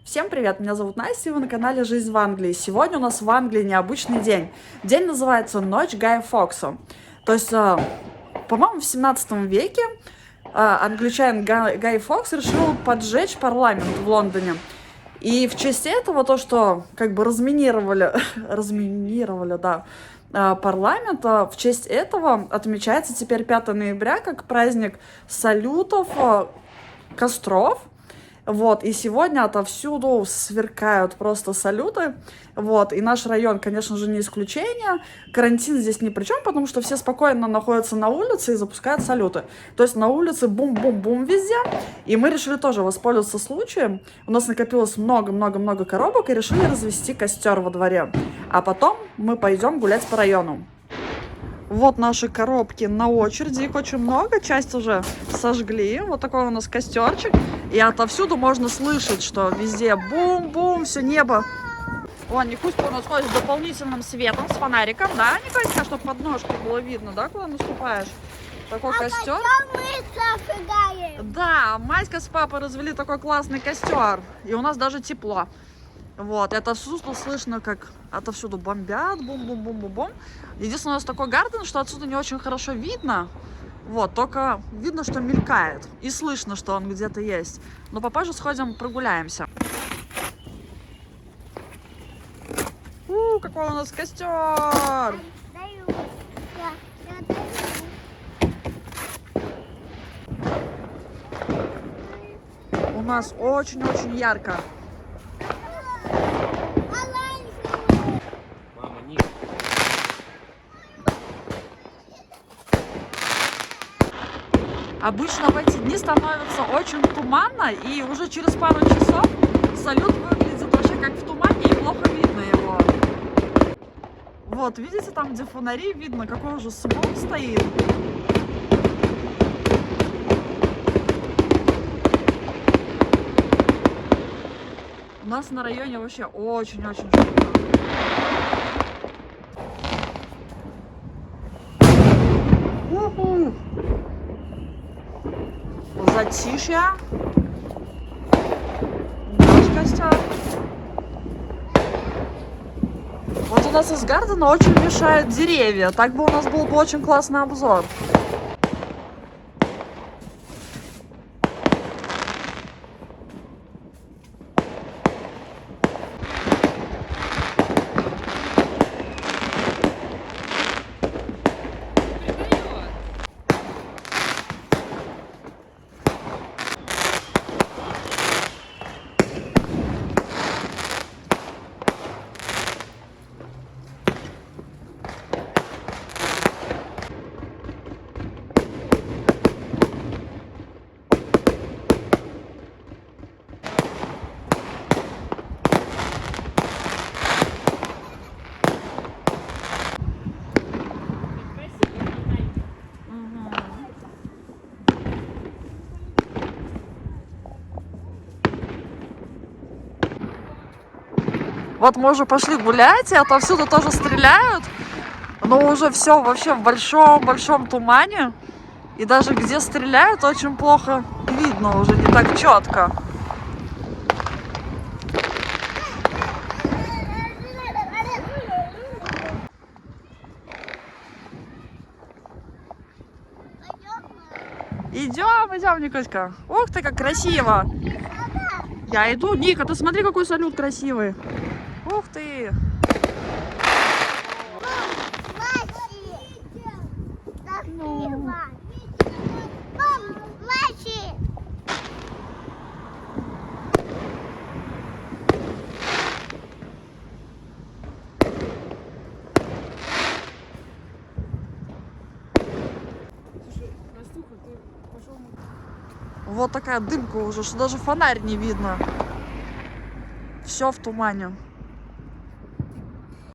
Всем привет, меня зовут Настя, и вы на канале «Жизнь в Англии». Сегодня у нас в Англии необычный день. День называется «Ночь Гая Фокса». То есть, по-моему, в 17 веке англичанин Гай Фокс решил поджечь парламент в Лондоне. И в честь этого то, что как бы разминировали, да, парламент, в честь этого отмечается теперь 5 ноября как праздник салютов, костров. Вот, и сегодня отовсюду сверкают просто салюты, вот, и наш район, конечно же, не исключение, карантин здесь ни при чем, потому что все спокойно находятся на улице и запускают салюты, то есть на улице бум-бум-бум везде, и мы решили тоже воспользоваться случаем, у нас накопилось много-много-много коробок, и решили развести костер во дворе, а потом мы пойдем гулять по району. Вот наши коробки на очереди, их очень много, часть уже сожгли. Вот такой у нас костерчик. И отовсюду можно слышать, что везде бум-бум, все небо. Вон, Никуська у нас ходит с дополнительным светом, с фонариком, да, Никуська, чтобы подножку было видно, да, куда наступаешь? Такой костер. Да, Маська с папой развели такой классный костер. И у нас даже тепло. Вот, это отсюда слышно, как отовсюду бомбят, бум-бум-бум-бум-бум. Единственное, у нас такой гарден, что отсюда не очень хорошо видно. Вот, только видно, что мелькает. И слышно, что он где-то есть. Но попозже сходим, прогуляемся. Какой у нас костер! У нас очень-очень ярко. Обычно в эти дни становится очень туманно, и уже через пару часов салют выглядит вообще как в тумане, и плохо видно его. Вот, видите, там, где фонари, видно, какой уже смог стоит. У нас на районе вообще очень-очень жарко. Затишье. Наш костер. Вот у нас из гардена очень мешают деревья. Так бы у нас был бы очень классный обзор. Вот мы уже пошли гулять, и отовсюду тоже стреляют, но уже все вообще в большом-большом тумане. И даже где стреляют, очень плохо видно, уже не так четко. Идем, Никоська. Ух ты, как красиво. Я иду. Ника, ты смотри, какой салют красивый. Ух ты. Вот такая дымка уже, что даже фонарь не видно. Все в тумане.